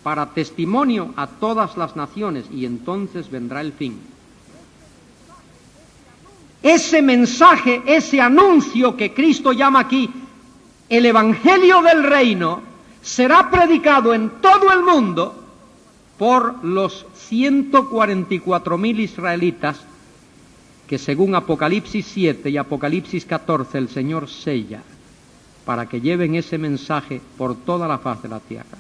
para testimonio a todas las naciones, y entonces vendrá el fin. Ese mensaje, ese anuncio que Cristo llama aquí el evangelio del reino, será predicado en todo el mundo por los 144.000 israelitas que, según Apocalipsis 7 y Apocalipsis 14, el Señor sella para que lleven ese mensaje por toda la faz de la tierra.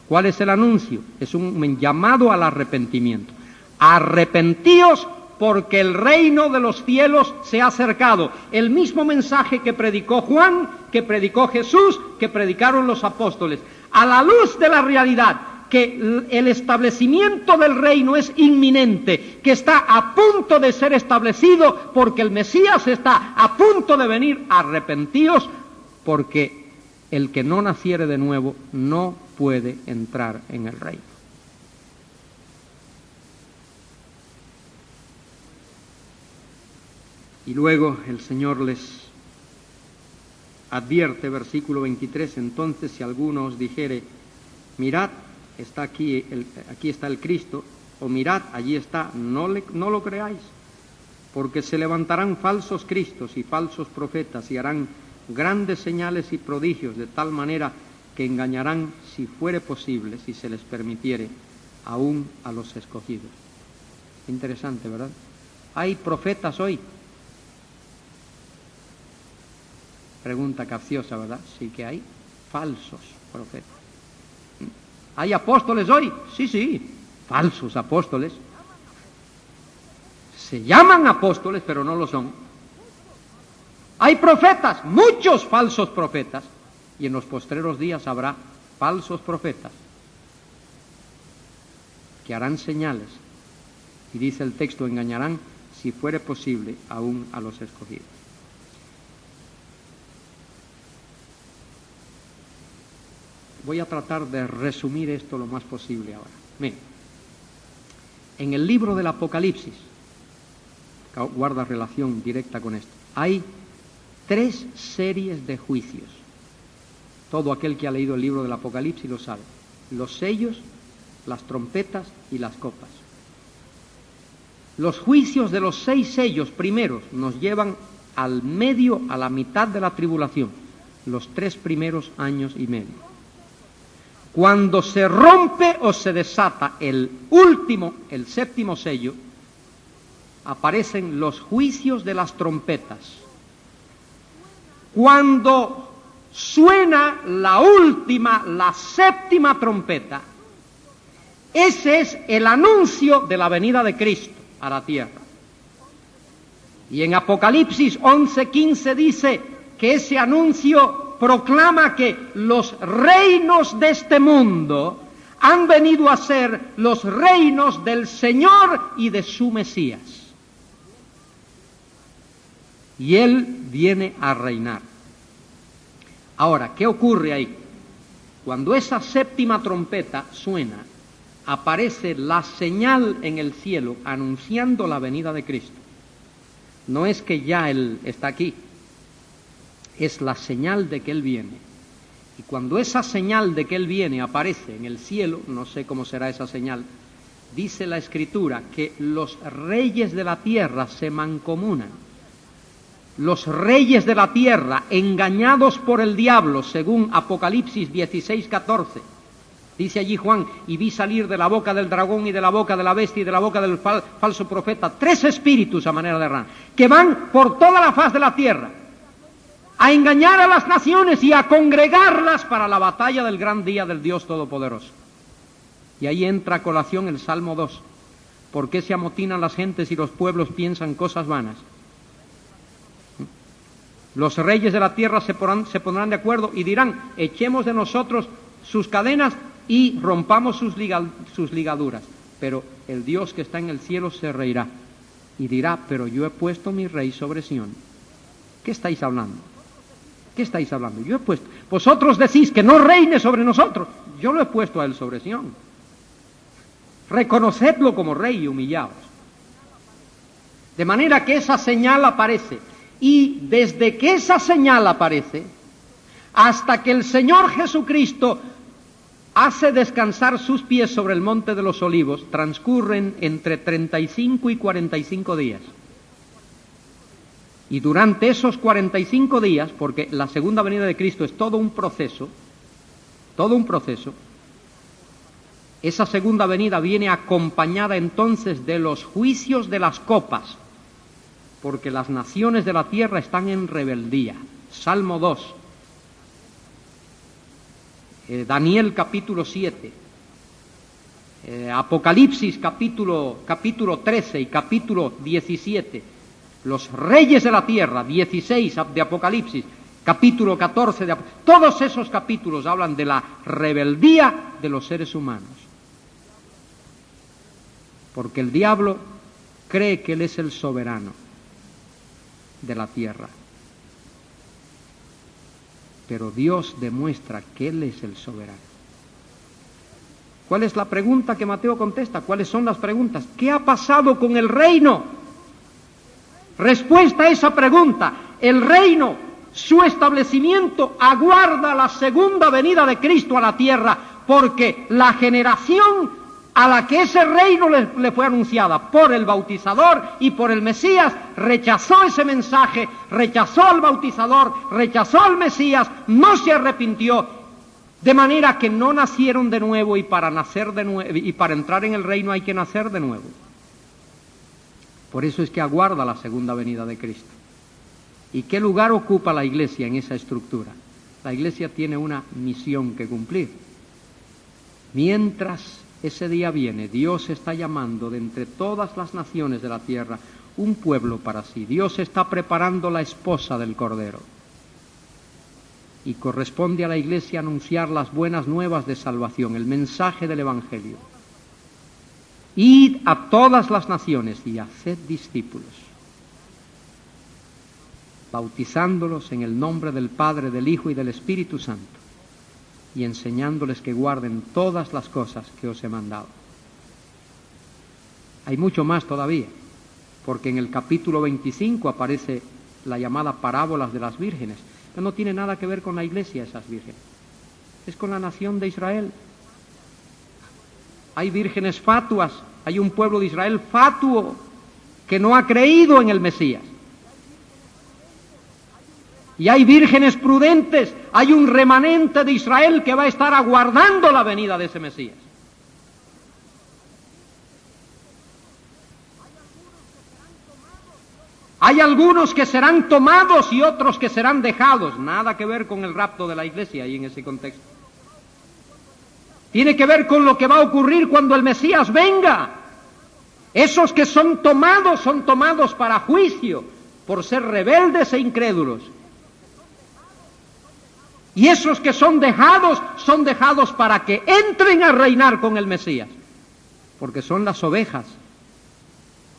¿Cuál es el anuncio? Es un llamado al arrepentimiento. Arrepentíos, porque el reino de los cielos se ha acercado. El mismo mensaje que predicó Juan, que predicó Jesús, que predicaron los apóstoles. A la luz de la realidad que el establecimiento del reino es inminente, que está a punto de ser establecido porque el Mesías está a punto de venir. Arrepentíos, porque el que no naciere de nuevo no puede entrar en el reino. Y luego el Señor les advierte, versículo 23, entonces si alguno os dijere, mirad, está aquí está el Cristo, o mirad, allí está, no lo creáis, porque se levantarán falsos cristos y falsos profetas y harán grandes señales y prodigios, de tal manera que engañarán, si fuere posible, si se les permitiere, aún a los escogidos. Interesante, ¿verdad? ¿Hay profetas hoy? Pregunta capciosa, ¿verdad? Sí que hay falsos profetas. ¿Hay apóstoles hoy? Sí, falsos apóstoles. Se llaman apóstoles, pero no lo son. Hay profetas, muchos falsos profetas, y en los postreros días habrá falsos profetas que harán señales, y dice el texto, engañarán, si fuere posible, aún a los escogidos. Voy a tratar de resumir esto lo más posible ahora. Miren, en el libro del Apocalipsis, guarda relación directa con esto, hay 3 series de juicios. Todo aquel que ha leído el libro del Apocalipsis lo sabe. Los sellos, las trompetas y las copas. Los juicios de los 6 sellos primeros nos llevan al medio, a la mitad de la tribulación, los 3 primeros años y medio. Cuando se rompe o se desata el 7º sello, aparecen los juicios de las trompetas. Cuando suena la 7ª trompeta, ese es el anuncio de la venida de Cristo a la tierra. Y en Apocalipsis 11:15 dice que ese anuncio proclama que los reinos de este mundo han venido a ser los reinos del Señor y de su Mesías. Y Él viene a reinar. Ahora, ¿qué ocurre ahí? Cuando esa 7ª trompeta suena, aparece la señal en el cielo anunciando la venida de Cristo. No es que ya Él está aquí, es la señal de que Él viene. Y cuando esa señal de que Él viene aparece en el cielo, no sé cómo será esa señal, dice la Escritura que los reyes de la tierra se mancomunan. Los reyes de la tierra, engañados por el diablo, según Apocalipsis 16:14, dice allí Juan, y vi salir de la boca del dragón y de la boca de la bestia y de la boca del falso profeta 3 espíritus a manera de rana, que van por toda la faz de la tierra a engañar a las naciones y a congregarlas para la batalla del gran día del Dios Todopoderoso. Y ahí entra a colación el Salmo 2. ¿Por qué se amotinan las gentes y los pueblos piensan cosas vanas? Los reyes de la tierra se pondrán de acuerdo y dirán, echemos de nosotros sus cadenas y rompamos sus ligaduras. Pero el Dios que está en el cielo se reirá y dirá, pero yo he puesto mi rey sobre Sión. ¿Qué estáis hablando? ¿Qué estáis hablando? Yo he puesto. Vosotros decís que no reine sobre nosotros. Yo lo he puesto a él sobre Sión. Reconocedlo como rey y humillaos. De manera que esa señal aparece. Y desde que esa señal aparece, hasta que el Señor Jesucristo hace descansar sus pies sobre el monte de los olivos, transcurren entre 35 y 45 días. Y durante esos 45 días, porque la segunda venida de Cristo es todo un proceso, esa segunda venida viene acompañada entonces de los juicios de las copas, porque las naciones de la tierra están en rebeldía. Salmo 2, Daniel capítulo 7, Apocalipsis capítulo 13 y capítulo 17, los reyes de la tierra, 16 de Apocalipsis, capítulo 14 todos esos capítulos hablan de la rebeldía de los seres humanos. Porque el diablo cree que él es el soberano de la tierra. Pero Dios demuestra que él es el soberano. ¿Cuál es la pregunta que Mateo contesta? ¿Cuáles son las preguntas? ¿Qué ha pasado con el reino? Respuesta a esa pregunta: el reino, su establecimiento, aguarda la segunda venida de Cristo a la tierra, porque la generación a la que ese reino le fue anunciada por el bautizador y por el Mesías rechazó ese mensaje, rechazó al bautizador, rechazó al Mesías, no se arrepintió, de manera que no nacieron de nuevo, y para nacer de nuevo y para entrar en el reino hay que nacer de nuevo. Por eso es que aguarda la segunda venida de Cristo. ¿Y qué lugar ocupa la Iglesia en esa estructura? La Iglesia tiene una misión que cumplir. Mientras ese día viene, Dios está llamando de entre todas las naciones de la tierra un pueblo para sí. Dios está preparando la esposa del Cordero. Y corresponde a la Iglesia anunciar las buenas nuevas de salvación, el mensaje del Evangelio. Id a todas las naciones y haced discípulos, bautizándolos en el nombre del Padre, del Hijo y del Espíritu Santo, y enseñándoles que guarden todas las cosas que os he mandado. Hay mucho más todavía, porque en el capítulo 25 aparece la llamada parábolas de las vírgenes. Pero no tiene nada que ver con la Iglesia esas vírgenes, es con la nación de Israel. Hay vírgenes fatuas, hay un pueblo de Israel fatuo que no ha creído en el Mesías. Y hay vírgenes prudentes, hay un remanente de Israel que va a estar aguardando la venida de ese Mesías. Hay algunos que serán tomados y otros que serán dejados. Nada que ver con el rapto de la Iglesia ahí en ese contexto. Tiene que ver con lo que va a ocurrir cuando el Mesías venga. Esos que son tomados para juicio por ser rebeldes e incrédulos. Y esos que son dejados para que entren a reinar con el Mesías. Porque son las ovejas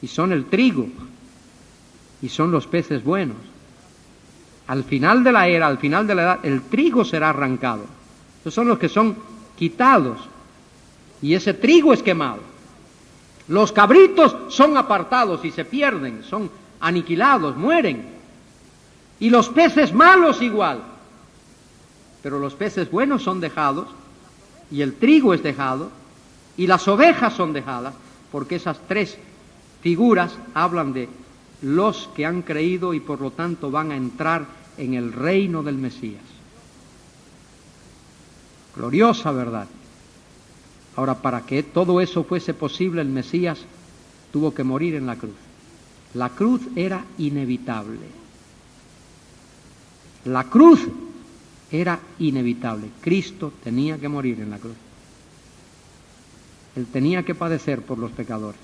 y son el trigo y son los peces buenos. Al final de la era, al final de la edad, el trigo será arrancado. Esos son los que son quitados y ese trigo es quemado. Los cabritos son apartados y se pierden, son aniquilados, mueren. Y los peces malos igual. Pero los peces buenos son dejados y el trigo es dejado y las ovejas son dejadas, porque esas tres figuras hablan de los que han creído y por lo tanto van a entrar en el reino del Mesías. Gloriosa verdad. Ahora, para que todo eso fuese posible, el Mesías tuvo que morir en la cruz. La cruz era inevitable. La cruz era inevitable. Cristo tenía que morir en la cruz. Él tenía que padecer por los pecadores.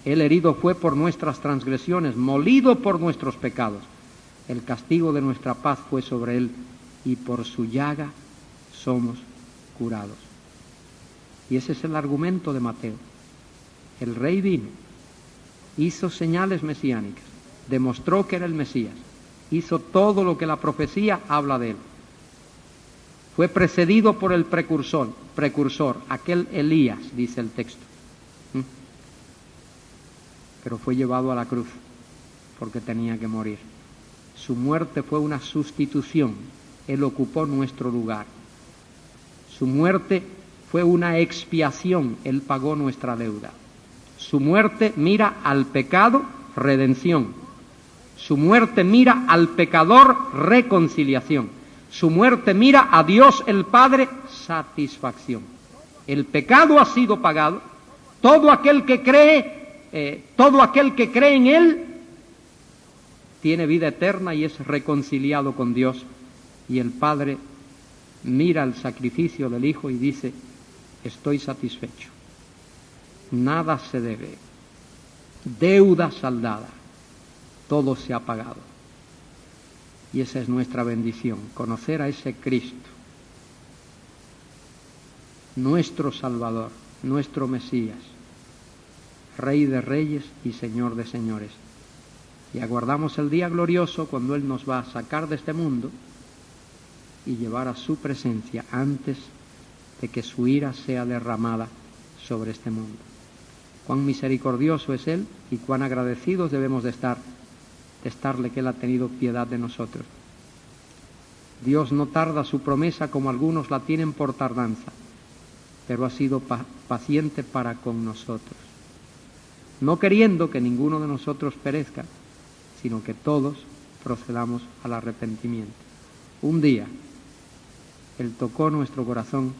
Él herido fue por nuestras transgresiones, molido por nuestros pecados. El castigo de nuestra paz fue sobre él y por su llaga somos curados. Y ese es el argumento de Mateo. El rey vino, hizo señales mesiánicas, demostró que era el Mesías, hizo todo lo que la profecía habla de él. Fue precedido por el precursor, aquel Elías, dice el texto. Pero fue llevado a la cruz porque tenía que morir. Su muerte fue una sustitución. Él ocupó nuestro lugar. Su muerte fue una expiación. Él pagó nuestra deuda. Su muerte mira al pecado, redención. Su muerte mira al pecador, reconciliación. Su muerte mira a Dios el Padre, satisfacción. El pecado ha sido pagado. Todo aquel que cree en Él tiene vida eterna y es reconciliado con Dios. Y el Padre mira el sacrificio del Hijo y dice: estoy satisfecho. Nada se debe. Deuda saldada. Todo se ha pagado. Y esa es nuestra bendición, conocer a ese Cristo nuestro Salvador, nuestro Mesías, Rey de reyes y Señor de señores. Y aguardamos el día glorioso cuando Él nos va a sacar de este mundo y llevar a su presencia antes de que su ira sea derramada sobre este mundo. Cuán misericordioso es Él y cuán agradecidos debemos de estarle que Él ha tenido piedad de nosotros. Dios no tarda su promesa como algunos la tienen por tardanza, pero ha sido paciente para con nosotros, no queriendo que ninguno de nosotros perezca, sino que todos procedamos al arrepentimiento. Un día Él tocó nuestro corazón,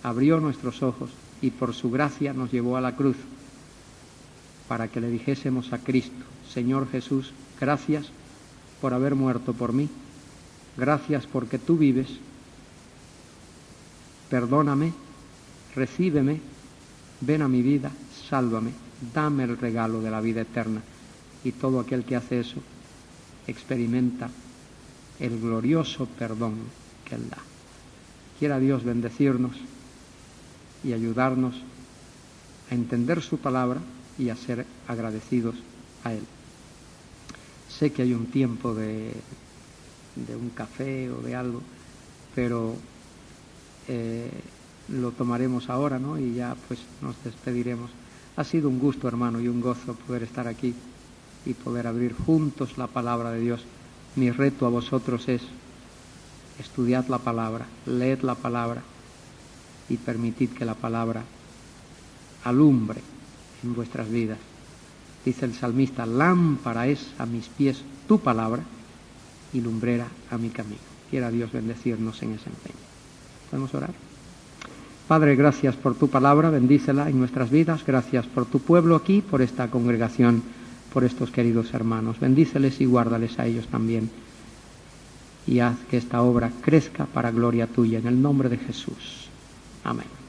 abrió nuestros ojos y por su gracia nos llevó a la cruz para que le dijésemos a Cristo: Señor Jesús, gracias por haber muerto por mí, gracias porque tú vives, perdóname, recíbeme, ven a mi vida, sálvame, dame el regalo de la vida eterna. Y todo aquel que hace eso experimenta el glorioso perdón que Él da. Quiera Dios bendecirnos y ayudarnos a entender su palabra y a ser agradecidos a Él. Sé que hay un tiempo de un café o de algo, pero lo tomaremos ahora, ¿no? Y ya pues nos despediremos. Ha sido un gusto, hermano, y un gozo poder estar aquí y poder abrir juntos la palabra de Dios. Mi reto a vosotros es: estudiad la palabra, leed la palabra y permitid que la palabra alumbre en vuestras vidas. Dice el salmista: lámpara es a mis pies tu palabra y lumbrera a mi camino. Quiera Dios bendecirnos en ese empeño. ¿Podemos orar? Padre, gracias por tu palabra, bendícela en nuestras vidas. Gracias por tu pueblo aquí, por esta congregación, por estos queridos hermanos. Bendíceles y guárdales a ellos también. Y haz que esta obra crezca para gloria tuya, en el nombre de Jesús. Amén.